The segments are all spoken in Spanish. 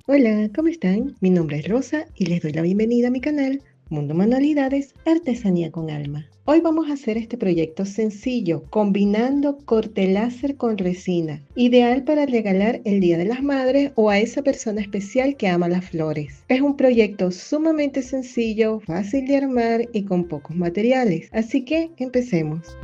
Hola, ¿cómo están? Mi nombre es Rosa y les doy la bienvenida a mi canal Mundo Manualidades, Artesanía con Alma. Hoy vamos a hacer este proyecto sencillo, combinando corte láser con resina, ideal para regalar el Día de las Madres o a esa persona especial que ama las flores. Es un proyecto sumamente sencillo, fácil de armar y con pocos materiales, así que empecemos.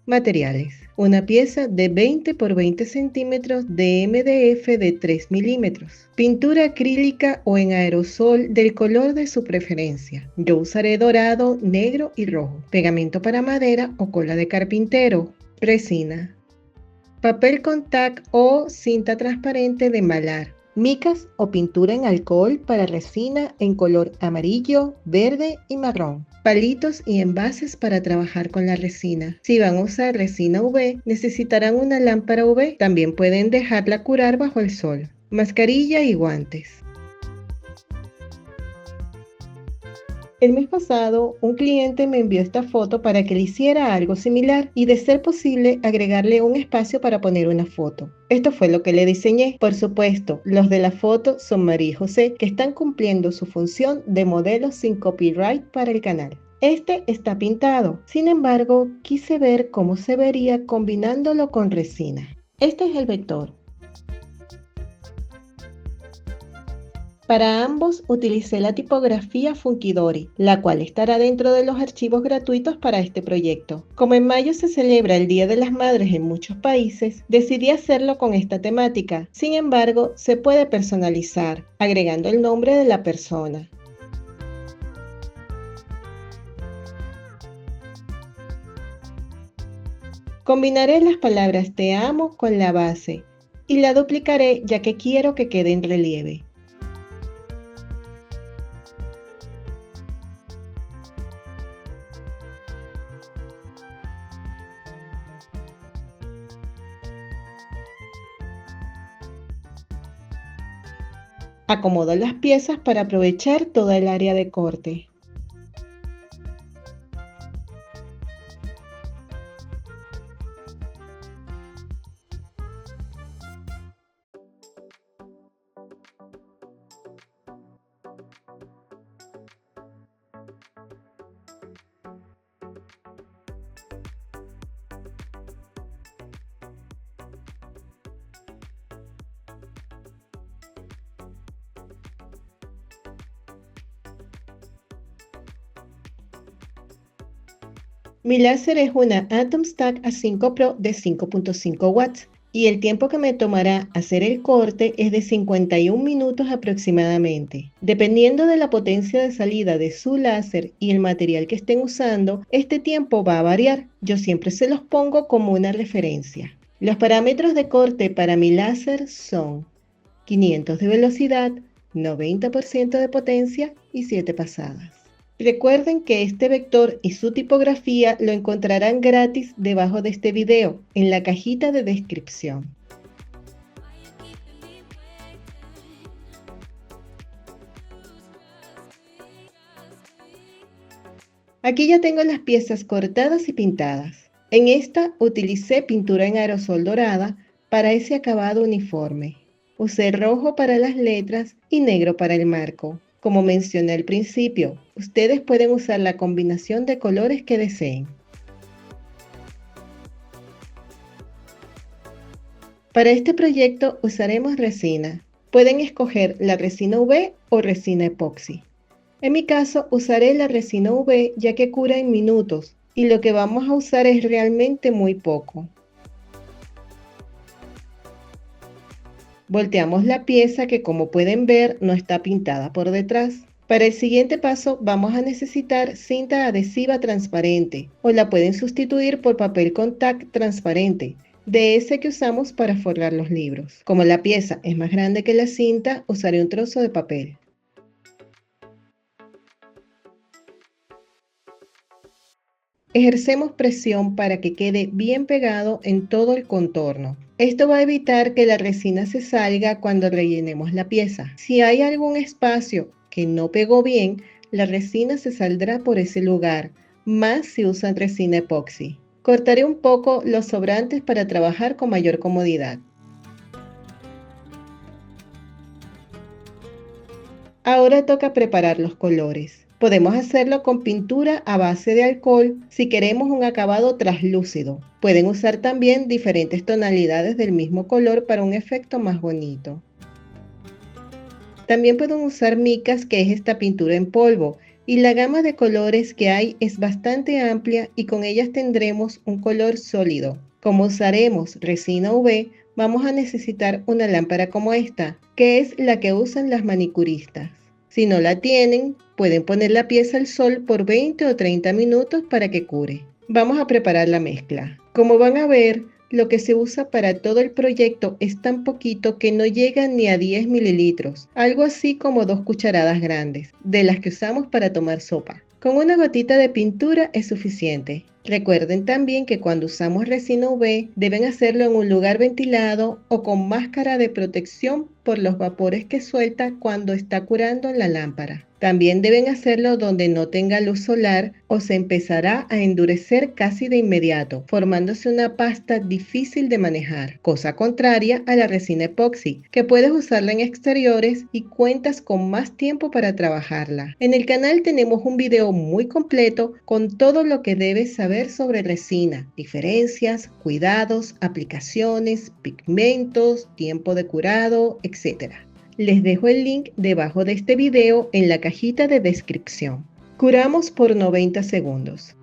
Materiales. Una pieza de 20 por 20 centímetros de MDF de 3 milímetros. Pintura acrílica o en aerosol del color de su preferencia. Yo usaré dorado, negro y rojo. Pegamento para madera o cola de carpintero. Resina. Papel contact o cinta transparente de embalar. Micas o pintura en alcohol para resina en color amarillo, verde y marrón. Palitos y envases para trabajar con la resina. Si van a usar resina UV, necesitarán una lámpara UV. También pueden dejarla curar bajo el sol. Mascarilla y guantes. El mes pasado, un cliente me envió esta foto para que le hiciera algo similar y, de ser posible, agregarle un espacio para poner una foto. Esto fue lo que le diseñé. Por supuesto, los de la foto son María y José, que están cumpliendo su función de modelos sin copyright para el canal. Este está pintado, sin embargo, quise ver cómo se vería combinándolo con resina. Este es el vector. Para ambos utilicé la tipografía Funkidori, la cual estará dentro de los archivos gratuitos para este proyecto. Como en mayo se celebra el Día de las Madres en muchos países, decidí hacerlo con esta temática. Sin embargo, se puede personalizar, agregando el nombre de la persona. Combinaré las palabras te amo con la base y la duplicaré ya que quiero que quede en relieve. Acomodo las piezas para aprovechar toda el área de corte. Mi láser es una Atom Stack A5 Pro de 5.5 watts y el tiempo que me tomará hacer el corte es de 51 minutos aproximadamente. Dependiendo de la potencia de salida de su láser y el material que estén usando, este tiempo va a variar. Yo siempre se los pongo como una referencia. Los parámetros de corte para mi láser son 500 de velocidad, 90% de potencia y 7 pasadas. Recuerden que este vector y su tipografía lo encontrarán gratis debajo de este video, en la cajita de descripción. Aquí ya tengo las piezas cortadas y pintadas. En esta utilicé pintura en aerosol dorada para ese acabado uniforme. Usé rojo para las letras y negro para el marco. Como mencioné al principio, ustedes pueden usar la combinación de colores que deseen. Para este proyecto usaremos resina. Pueden escoger la resina UV o resina epoxi. En mi caso usaré la resina UV ya que cura en minutos y lo que vamos a usar es realmente muy poco. Volteamos la pieza que, como pueden ver, no está pintada por detrás. Para el siguiente paso vamos a necesitar cinta adhesiva transparente o la pueden sustituir por papel contact transparente, de ese que usamos para forrar los libros. Como la pieza es más grande que la cinta, usaré un trozo de papel. Ejercemos presión para que quede bien pegado en todo el contorno. Esto va a evitar que la resina se salga cuando rellenemos la pieza. Si hay algún espacio que no pegó bien, la resina se saldrá por ese lugar, más si usan resina epoxi. Cortaré un poco los sobrantes para trabajar con mayor comodidad. Ahora toca preparar los colores. Podemos hacerlo con pintura a base de alcohol si queremos un acabado traslúcido. Pueden usar también diferentes tonalidades del mismo color para un efecto más bonito. También pueden usar micas, que es esta pintura en polvo, y la gama de colores que hay es bastante amplia y con ellas tendremos un color sólido. Como usaremos resina UV, vamos a necesitar una lámpara como esta, que es la que usan las manicuristas. Si no la tienen, pueden poner la pieza al sol por 20 o 30 minutos para que cure. Vamos a preparar la mezcla. Como van a ver, lo que se usa para todo el proyecto es tan poquito que no llega ni a 10 mililitros, algo así como 2 cucharadas grandes, de las que usamos para tomar sopa. Con una gotita de pintura es suficiente. Recuerden también que cuando usamos resina UV deben hacerlo en un lugar ventilado o con máscara de protección por los vapores que suelta cuando está curando la lámpara. También deben hacerlo donde no tenga luz solar o se empezará a endurecer casi de inmediato, formándose una pasta difícil de manejar, cosa contraria a la resina epoxi, que puedes usarla en exteriores y cuentas con más tiempo para trabajarla. En el canal tenemos un video muy completo con todo lo que debes saber sobre resina, diferencias, cuidados, aplicaciones, pigmentos, tiempo de curado, etc. Les dejo el link debajo de este video en la cajita de descripción. Curamos por 90 segundos.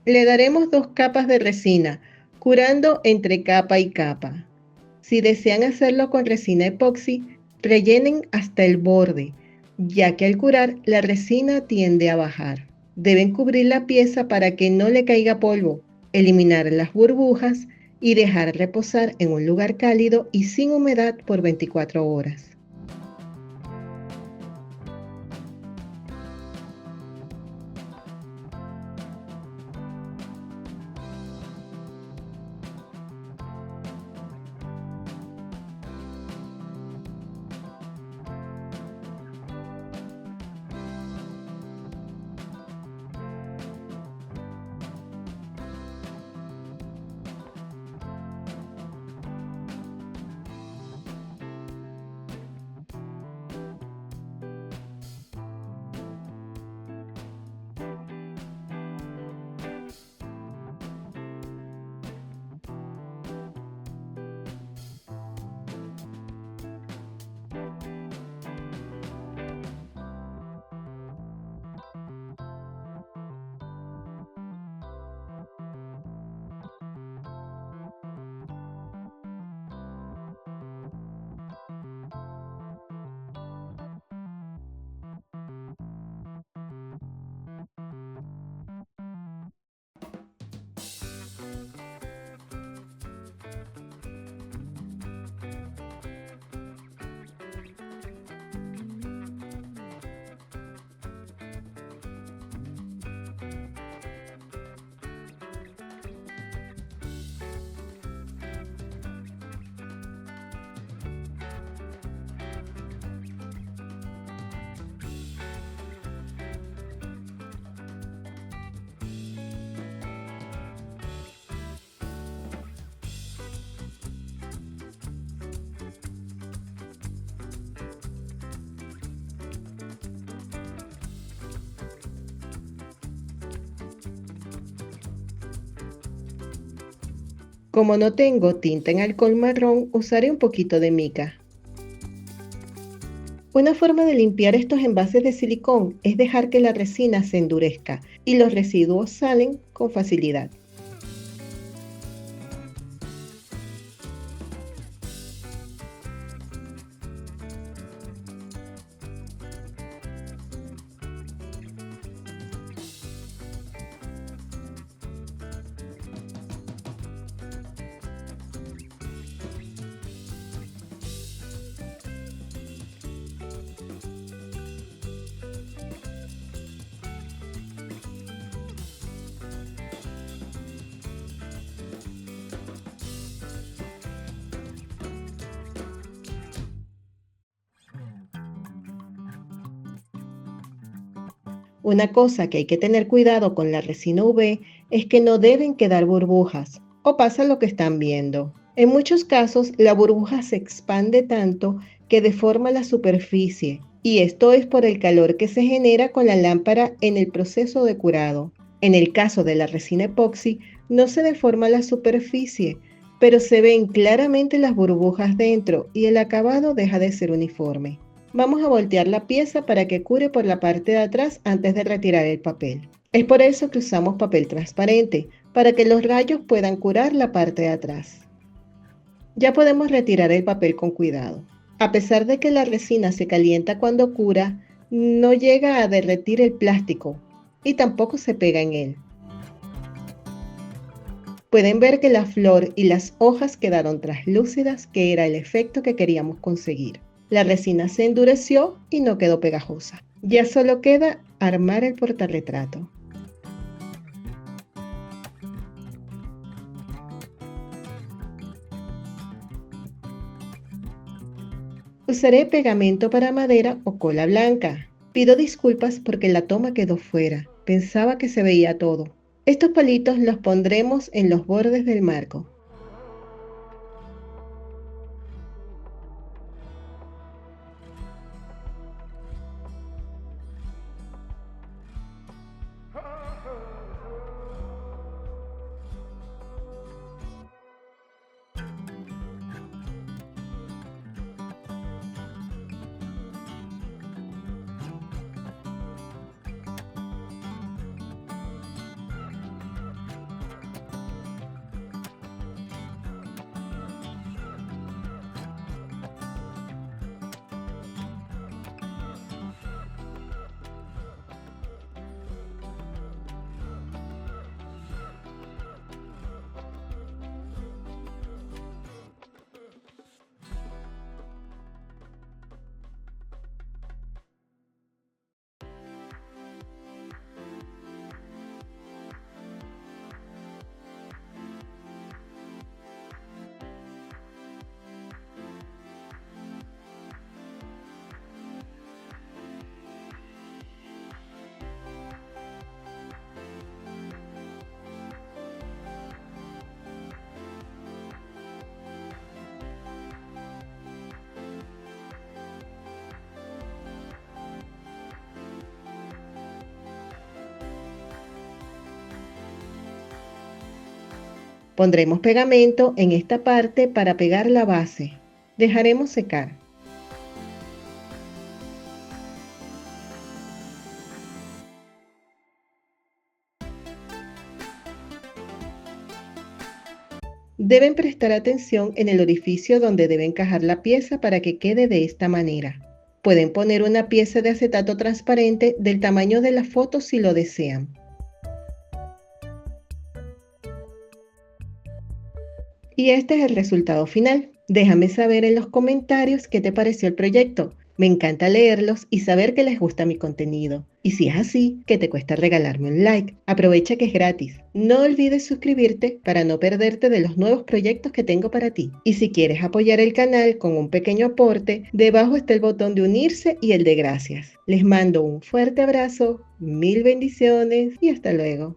Le daremos 2 capas de resina, curando entre capa y capa. Si desean hacerlo con resina epoxi, rellenen hasta el borde, ya que al curar la resina tiende a bajar. Deben cubrir la pieza para que no le caiga polvo, eliminar las burbujas y dejar reposar en un lugar cálido y sin humedad por 24 horas. Como no tengo tinta en alcohol marrón, usaré un poquito de mica. Una forma de limpiar estos envases de silicón es dejar que la resina se endurezca y los residuos salen con facilidad. Una cosa que hay que tener cuidado con la resina UV es que no deben quedar burbujas o pasa lo que están viendo. En muchos casos, la burbuja se expande tanto que deforma la superficie y esto es por el calor que se genera con la lámpara en el proceso de curado. En el caso de la resina epoxi, no se deforma la superficie, pero se ven claramente las burbujas dentro y el acabado deja de ser uniforme. Vamos a voltear la pieza para que cure por la parte de atrás antes de retirar el papel. Es por eso que usamos papel transparente, para que los rayos puedan curar la parte de atrás. Ya podemos retirar el papel con cuidado. A pesar de que la resina se calienta cuando cura, no llega a derretir el plástico y tampoco se pega en él. Pueden ver que la flor y las hojas quedaron translúcidas, que era el efecto que queríamos conseguir. La resina se endureció y no quedó pegajosa. Ya solo queda armar el portarretrato. Usaré pegamento para madera o cola blanca. Pido disculpas porque la toma quedó fuera. Pensaba que se veía todo. Estos palitos los pondremos en los bordes del marco. Pondremos pegamento en esta parte para pegar la base. Dejaremos secar. Deben prestar atención en el orificio donde debe encajar la pieza para que quede de esta manera. Pueden poner una pieza de acetato transparente del tamaño de la foto si lo desean. Y este es el resultado final. Déjame saber en los comentarios qué te pareció el proyecto. Me encanta leerlos y saber que les gusta mi contenido. Y si es así, ¿qué te cuesta regalarme un like? Aprovecha que es gratis. No olvides suscribirte para no perderte de los nuevos proyectos que tengo para ti. Y si quieres apoyar el canal con un pequeño aporte, debajo está el botón de unirse y el de gracias. Les mando un fuerte abrazo, mil bendiciones y hasta luego.